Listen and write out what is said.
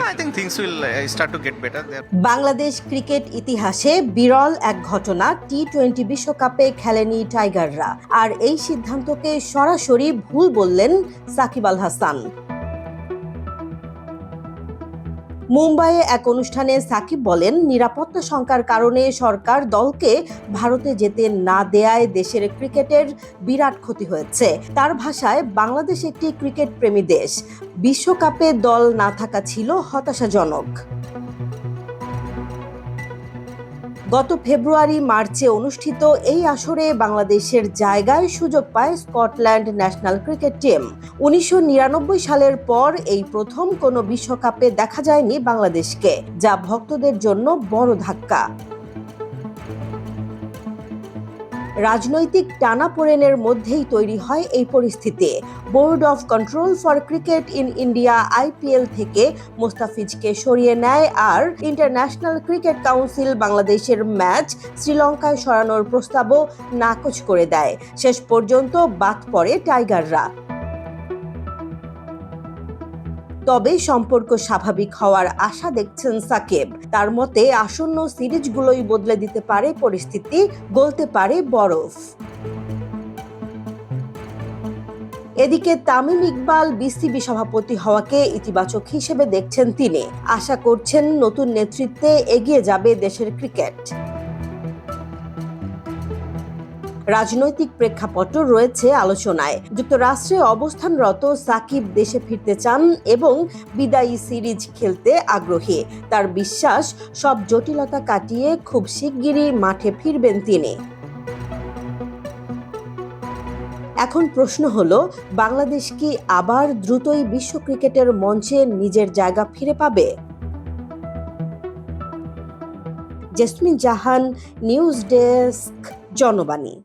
I think things will start to get better there. Bangladesh cricket ইতিহাসে বিরল এক ঘটনা, টি-20 বিশ্বকাপে খেলেনি টাইগাররা। আর এই সিদ্ধান্তকে সরাসরি ভুল বললেন সাকিব আল হাসান। মুম্বাইয়ে এক অনুষ্ঠানে সাকিব বলেন, নিরাপত্তা শঙ্কার কারণে সরকার দলকে ভারতে যেতে না দেয়ায় দেশের ক্রিকেটের বিরাট ক্ষতি হয়েছে। তার ভাষায়, বাংলাদেশ একটি ক্রিকেট প্রেমী দেশ, বিশ্বকাপে দল না থাকা ছিল হতাশাজনক। গত ফেব্রুয়ারি-মার্চে অনুষ্ঠিত এই আসরে বাংলাদেশের জায়গায় সুযোগ পায় স্কটল্যান্ড ন্যাশনাল ক্রিকেট টিম। 1999 সালের পর এই প্রথম কোনো বিশ্বকাপে দেখা যায়নি বাংলাদেশকে, যা ভক্তদের জন্য বড় ধাক্কা। রাজনৈতিক টানাপোড়েনের মধ্যেই তৈরি হয় এই পরিস্থিতি। Board of control for cricket in India IPL থেকে মোস্তাফিজকে সরিয়ে নেয়, আর ইন্টারন্যাশনাল ক্রিকেট কাউন্সিল বাংলাদেশের ম্যাচ শ্রীলঙ্কায় সরানোর প্রস্তাবও নাকচ করে দেয়। শেষ পর্যন্ত বাদ পড়ে টাইগাররা। তবে সম্পর্ক স্বাভাবিক হওয়ার আশা দেখছেন সাকিব। তার মতে, আসন্ন সিরিজগুলোই বদলে দিতে পারে পরিস্থিতি, গলতে পারে বরফ। এদিকে তামিম ইকবাল BCB সভাপতি হওয়াকে ইতিবাচক হিসেবে দেখছেন তিনি। আশা করছেন নতুন নেতৃত্বে এগিয়ে যাবে দেশের ক্রিকেট। রাজনৈতিক প্রেক্ষাপট রয়েছে আলোচনায়। যুক্তরাষ্ট্রে অবস্থানরত সাকিব দেশে ফিরতে চান এবং বিদায়ী সিরিজ খেলতে আগ্রহী। তার বিশ্বাস, সব জটিলতা কাটিয়ে খুব শিগগিরই মাঠে ফিরবেন তিনি। এখন প্রশ্ন হলো, বাংলাদেশ কি আবার দ্রুতই বিশ্ব ক্রিকেটের মঞ্চে নিজের জায়গা ফিরে পাবে? জেসমিন জাহান, নিউজ ডেস্ক, জনবাণী।